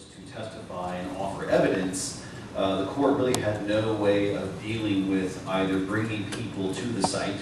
folks to testify and offer evidence, the court really had no way of dealing with either bringing people to the site.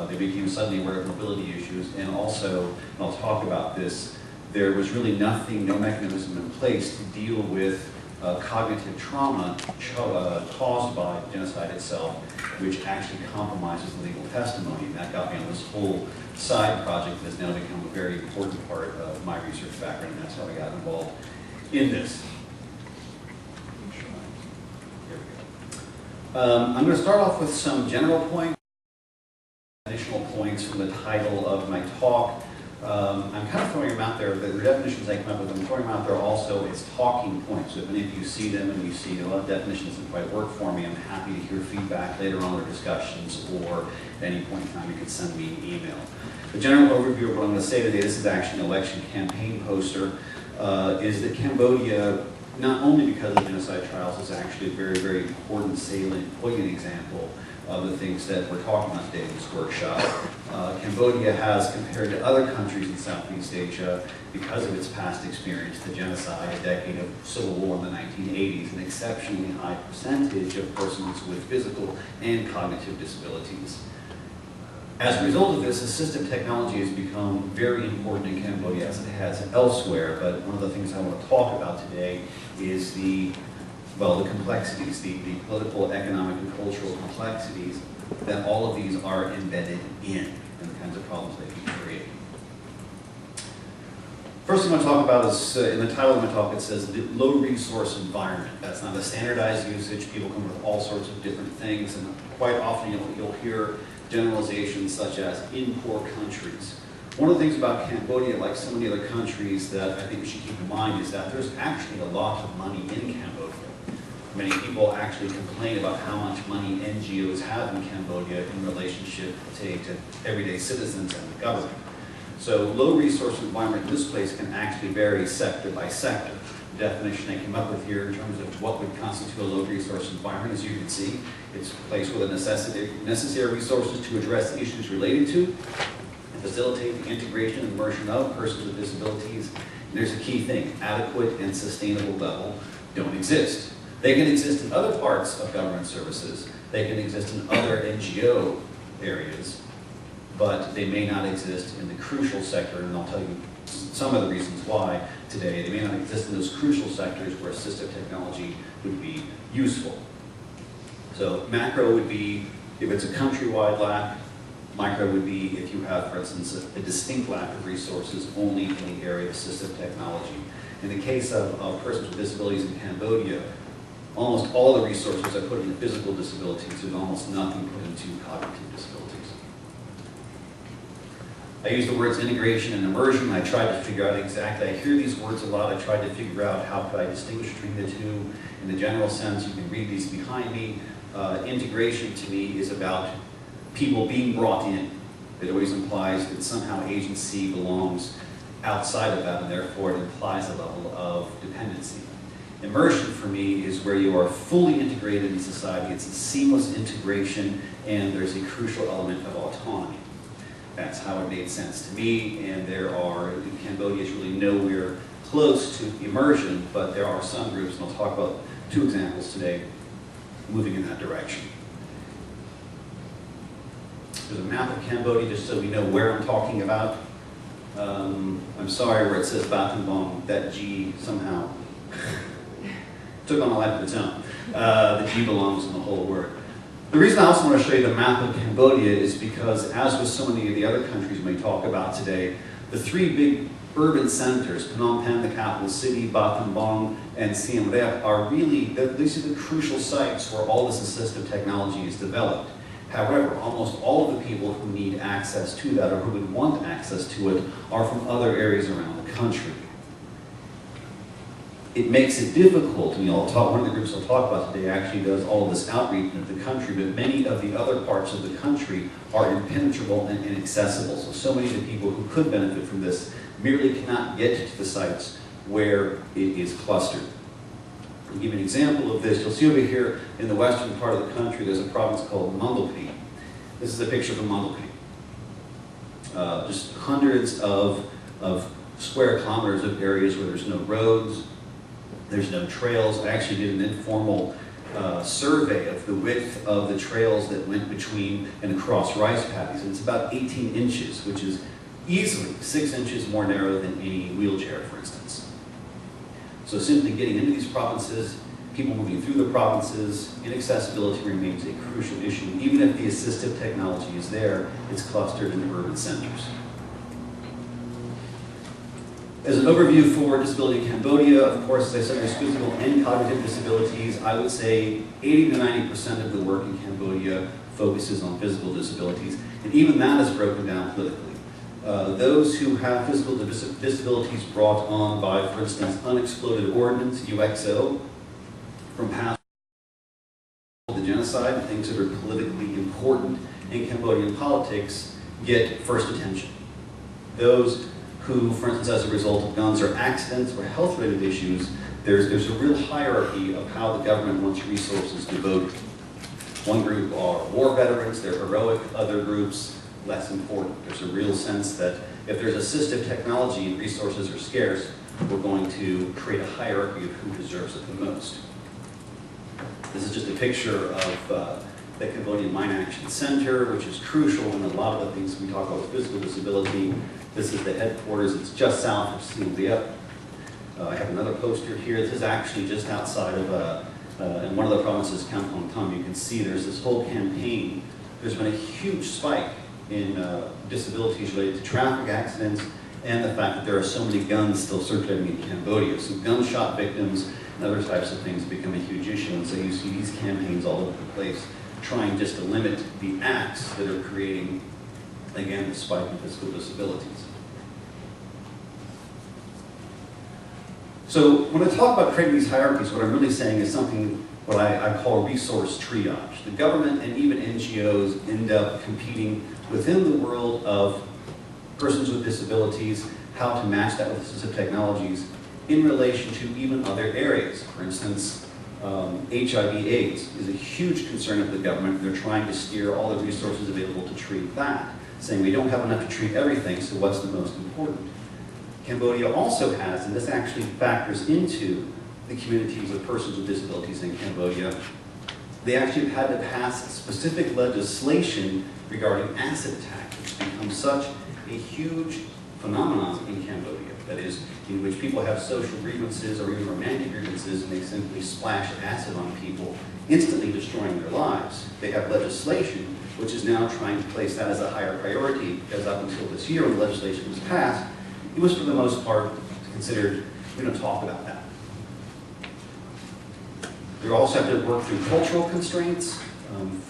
They became suddenly aware of mobility issues, and also, and I'll talk about this, there was really nothing, no mechanism in place to deal with cognitive trauma caused by genocide itself, which actually compromises the legal testimony. And that got me on this whole side project that has now become a very important part of my research background, and that's how I got involved in this. Here we go. I'm going to start off with some general points, additional points from the title of my talk. I'm kind of throwing them out there, the definitions I come up with, I'm throwing them out there also as talking points. So if any of you see them and you see a lot of definitions that quite work for me, I'm happy to hear feedback later on or discussions, or at any point in time you could send me an email. The general overview of what I'm going to say today, this is actually an election campaign poster, is that Cambodia, not only because of genocide trials, is actually a very, very important, salient, poignant example of the things that we're talking about today in this workshop. Cambodia has, compared to other countries in Southeast Asia, because of its past experience, the genocide, a decade of civil war in the 1980s, an exceptionally high percentage of persons with physical and cognitive disabilities. As a result of this, assistive technology has become very important in Cambodia as it has elsewhere, but one of the things I want to talk about today is the complexities, the political, economic, and cultural complexities that all of these are embedded in, and the kinds of problems they can create. First thing I want to talk about is, in the title of my talk, it says the low resource environment. That's not a standardized usage. People come with all sorts of different things, and quite often you'll hear generalizations such as in poor countries. One of the things about Cambodia, like so many other countries that I think we should keep in mind, is that there's actually a lot of money in Cambodia. Many people actually complain about how much money NGOs have in Cambodia in relationship, say, to everyday citizens and the government. So low resource environment in this place can actually vary sector by sector. The definition I came up with here in terms of what would constitute a low resource environment, as you can see, it's a place with the necessary resources to address issues related to and facilitate the integration and immersion of persons with disabilities. And there's a key thing: adequate and sustainable level don't exist. They can exist in other parts of government services. They can exist in other NGO areas, but they may not exist in the crucial sector, and I'll tell you some of the reasons why today. They may not exist in those crucial sectors where assistive technology would be useful. So macro would be if it's a countrywide lack. Micro would be if you have, for instance, a distinct lack of resources only in the area of assistive technology. In the case of persons with disabilities in Cambodia, almost all the resources are put into physical disabilities and almost nothing put into cognitive disabilities. I use the words integration and immersion. I tried to figure out exactly, I hear these words a lot. I tried to figure out how could I distinguish between the two. In the general sense, you can read these behind me. Integration to me is about people being brought in. It always implies that somehow agency belongs outside of that, and therefore it implies a level of dependency. Immersion for me is where you are fully integrated in society. It's a seamless integration, and there's a crucial element of autonomy. That's how it made sense to me, and Cambodia is really nowhere close to immersion, but there are some groups, and I'll talk about two examples today, moving in that direction. There's a map of Cambodia, just so we know where I'm talking about. I'm sorry, where it says Battambang, that G somehow took on a life of its own. The G belongs in the whole word. The reason I also want to show you the map of Cambodia is because, as with so many of the other countries we may talk about today, the three big urban centers, Phnom Penh, the capital city, Battambang, and Siem Reap, are really, these are the crucial sites where all this assistive technology is developed. However, almost all of the people who need access to that or who would want access to it are from other areas around the country. It makes it difficult, and one of the groups I'll talk about today actually does all of this outreach into the country, but many of the other parts of the country are impenetrable and inaccessible. So many of the people who could benefit from this merely cannot get to the sites where it is clustered. I'll give you an example of this. You'll see over here in the western part of the country, there's a province called Mandalpini. This is a picture from Mandalpini. Just hundreds of square kilometers of areas where there's no roads, There's no trails. I actually did an informal survey of the width of the trails that went between and across rice paddies, and it's about 18 inches, which is easily 6 inches more narrow than any wheelchair, for instance. So simply getting into these provinces, people moving through the provinces, inaccessibility remains a crucial issue. Even if the assistive technology is there, it's clustered in the urban centers. As an overview for disability in Cambodia, of course, as I said, there's physical and cognitive disabilities. I would say 80 to 90% of the work in Cambodia focuses on physical disabilities, and even that is broken down politically. Those who have physical disabilities brought on by, for instance, unexploded ordnance, UXO, from past the genocide, things that are politically important in Cambodian politics, get first attention. Those who, for instance, as a result of guns or accidents or health-related issues, there's a real hierarchy of how the government wants resources devoted. One group are war veterans, they're heroic, other groups, less important. There's a real sense that if there's assistive technology and resources are scarce, we're going to create a hierarchy of who deserves it the most. This is just a picture of the Cambodian Mine Action Center, which is crucial in a lot of the things we talk about with physical disability. This is the headquarters. It's just south of Siem Reap. I have another poster here. This is actually just outside of, in one of the provinces, Kampong Thom. You can see there's this whole campaign. There's been a huge spike in disabilities related to traffic accidents and the fact that there are so many guns still circulating in Cambodia. So gunshot victims and other types of things become a huge issue. And so you see these campaigns all over the place trying just to limit the acts that are creating, again, the spike in physical disabilities. So when I talk about creating these hierarchies, what I'm really saying is something what I call resource triage. The government and even NGOs end up competing within the world of persons with disabilities, how to match that with assistive technologies in relation to even other areas. For instance, HIV/AIDS is a huge concern of the government. They're trying to steer all the resources available to treat that, saying we don't have enough to treat everything, so what's the most important? Cambodia also has, and this actually factors into the communities of persons with disabilities in Cambodia, they actually have had to pass specific legislation regarding acid attack, which has become such a huge phenomenon in Cambodia. That is, in which people have social grievances or even romantic grievances and they simply splash acid on people, instantly destroying their lives. They have legislation which is now trying to place that as a higher priority, because up until this year when the legislation was passed, it was for the most part considered, we don't talk about that. They also have to work through cultural constraints.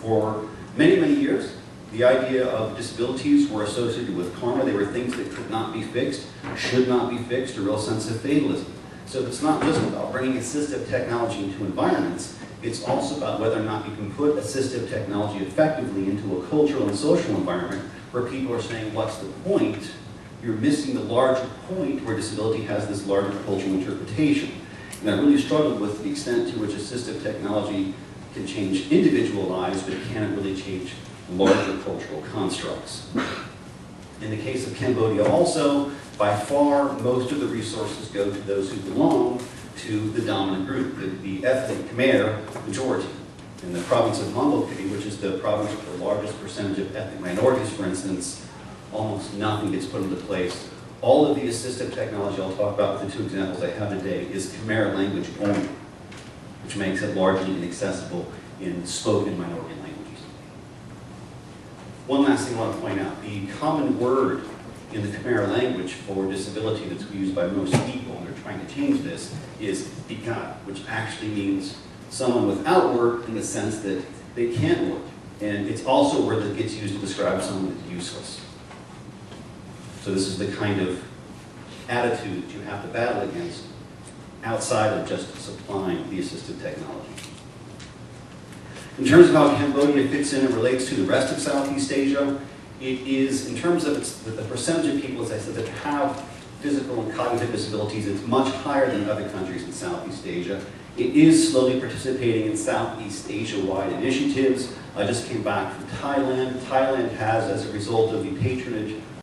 For many, many years, the idea of disabilities were associated with karma. They were things that could not be fixed, should not be fixed, a real sense of fatalism. So it's not just about bringing assistive technology into environments, it's also about whether or not you can put assistive technology effectively into a cultural and social environment where people are saying, what's the point? You're missing the larger point where disability has this larger cultural interpretation. And I really struggled with the extent to which assistive technology can change individual lives, but it can't really change larger cultural constructs. In the case of Cambodia also, by far, most of the resources go to those who belong to the dominant group, the ethnic Khmer majority. In the province of Mongolquity, which is the province with the largest percentage of ethnic minorities, for instance, almost nothing gets put into place. All of the assistive technology I'll talk about with the two examples I have today is Khmer language only, which makes it largely inaccessible in spoken minority languages. One last thing I want to point out, the common word in the Khmer language for disability that's used by most people, and they're trying to change this, is pikat, which actually means someone without work in the sense that they can't work. And it's also a word that gets used to describe someone that's useless. So this is the kind of attitude that you have to battle against outside of just supplying the assistive technology. In terms of how Cambodia fits in and relates to the rest of Southeast Asia, it is, in terms of the percentage of people, as I said, that have physical and cognitive disabilities, it's much higher than other countries in Southeast Asia. It is slowly participating in Southeast Asia-wide initiatives. I just came back from Thailand. Thailand has, as a result of the patronage